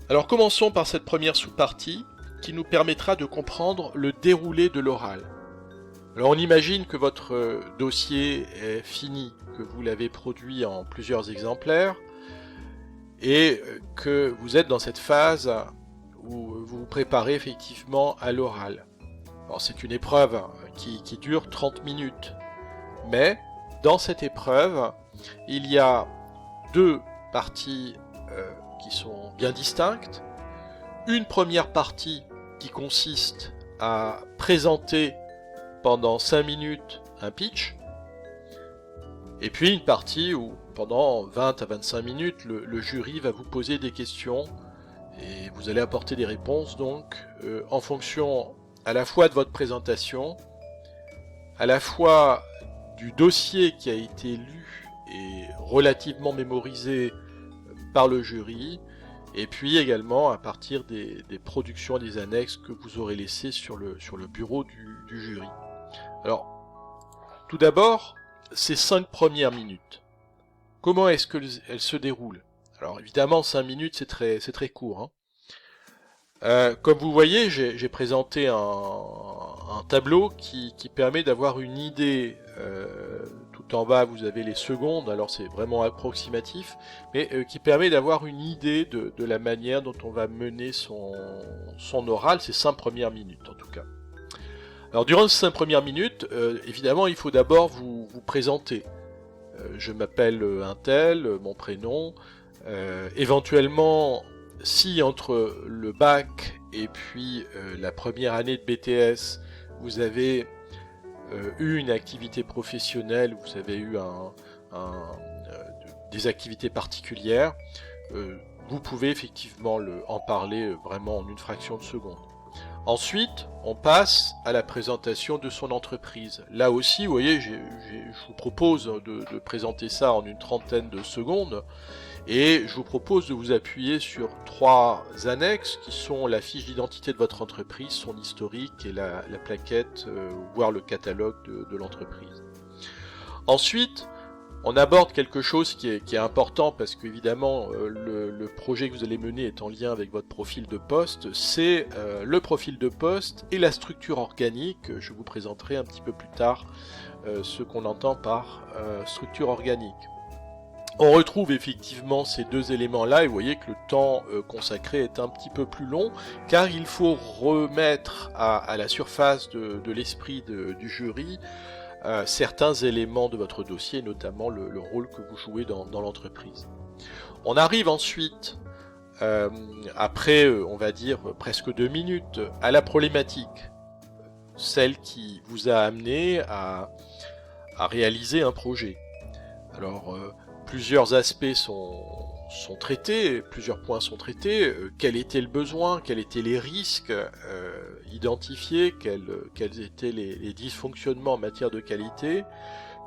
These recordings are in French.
Alors commençons par cette première sous-partie qui nous permettra de comprendre le déroulé de l'oral. Alors on imagine que votre dossier est fini, que vous l'avez produit en plusieurs exemplaires et que vous êtes dans cette phase où vous vous préparez effectivement à l'oral. Alors c'est une épreuve qui dure 30 minutes, mais dans cette épreuve, il y a deux parties qui sont bien distinctes. Une première partie qui consiste à présenter pendant 5 minutes un pitch, et puis une partie où pendant 20 à 25 minutes le jury va vous poser des questions et vous allez apporter des réponses donc en fonction à la fois de votre présentation, à la fois du dossier qui a été lu et relativement mémorisé par le jury, et puis également à partir des productions et des annexes que vous aurez laissées sur le bureau du jury. Alors, tout d'abord, ces 5 premières minutes. Comment est-ce qu'elles se déroulent? Alors évidemment, 5 minutes c'est très court, hein. Comme vous voyez, j'ai présenté un tableau qui permet d'avoir une idée. Tout en bas, vous avez les secondes, alors c'est vraiment approximatif, mais qui permet d'avoir une idée de la manière dont on va mener son oral, ces 5 premières minutes en tout cas. Alors durant ces 5 premières minutes, évidemment, il faut d'abord vous présenter. Je m'appelle un tel, mon prénom, éventuellement... Si entre le bac et puis la première année de BTS, vous avez eu une activité professionnelle, vous avez eu des activités particulières, vous pouvez effectivement en parler vraiment en une fraction de seconde. Ensuite, on passe à la présentation de son entreprise. Là aussi, vous voyez, je vous propose de présenter ça en une trentaine de secondes. Et je vous propose de vous appuyer sur 3 annexes qui sont la fiche d'identité de votre entreprise, son historique et la plaquette, voire le catalogue de l'entreprise. Ensuite, on aborde quelque chose qui est important parce qu'évidemment le projet que vous allez mener est en lien avec votre profil de poste, c'est le profil de poste et la structure organique. Je vous présenterai un petit peu plus tard ce qu'on entend par structure organique. On retrouve effectivement ces 2 éléments-là et vous voyez que le temps consacré est un petit peu plus long car il faut remettre à la surface de l'esprit du jury certains éléments de votre dossier, notamment le rôle que vous jouez dans l'entreprise. On arrive ensuite, après on va dire presque 2 minutes, à la problématique, celle qui vous a amené à réaliser un projet. Alors, plusieurs aspects sont traités, plusieurs points sont traités. Quel était le besoin, quels étaient les risques identifiés, quels étaient les dysfonctionnements en matière de qualité,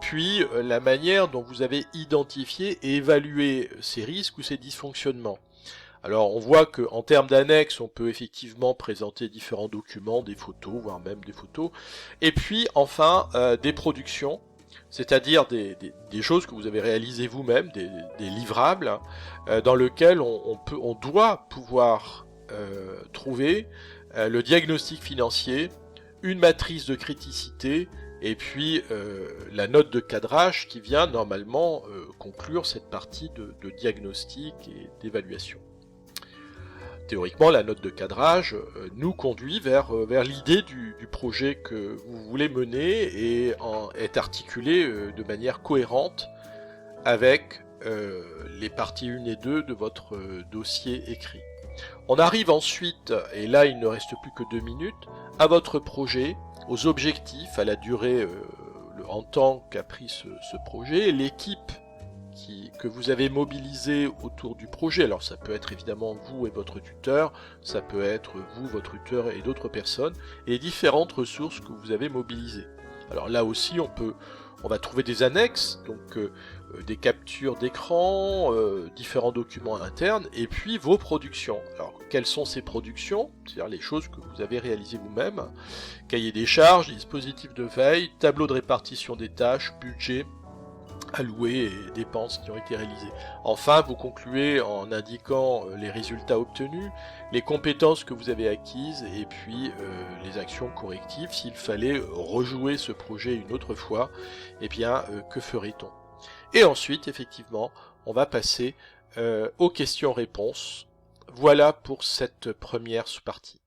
puis la manière dont vous avez identifié et évalué ces risques ou ces dysfonctionnements. Alors on voit qu'en termes d'annexes, on peut effectivement présenter différents documents, des photos, voire même des photos, et puis enfin des productions, c'est-à-dire des choses que vous avez réalisées vous-même, des livrables, dans lesquels on doit pouvoir trouver le diagnostic financier, une matrice de criticité, et puis la note de cadrage qui vient normalement conclure cette partie de diagnostic et d'évaluation. Théoriquement, la note de cadrage nous conduit vers l'idée du projet que vous voulez mener et est articulée de manière cohérente avec les parties 1 et 2 de votre dossier écrit. On arrive ensuite, et là il ne reste plus que 2 minutes, à votre projet, aux objectifs, à la durée en temps qu'a pris ce projet, l'équipe que vous avez mobilisé autour du projet. Alors ça peut être évidemment vous et votre tuteur, ça peut être vous, votre tuteur et d'autres personnes, et les différentes ressources que vous avez mobilisées. Alors là aussi on va trouver des annexes, donc des captures d'écran, différents documents internes, et puis vos productions. Alors quelles sont ces productions? C'est-à-dire les choses que vous avez réalisées vous-même, cahier des charges, dispositif de veille, tableau de répartition des tâches, budget, alloués et dépenses qui ont été réalisées. Enfin, vous concluez en indiquant les résultats obtenus, les compétences que vous avez acquises et puis les actions correctives. S'il fallait rejouer ce projet une autre fois, eh bien, que ferait-on? Et ensuite, effectivement, on va passer aux questions-réponses. Voilà pour cette première sous-partie.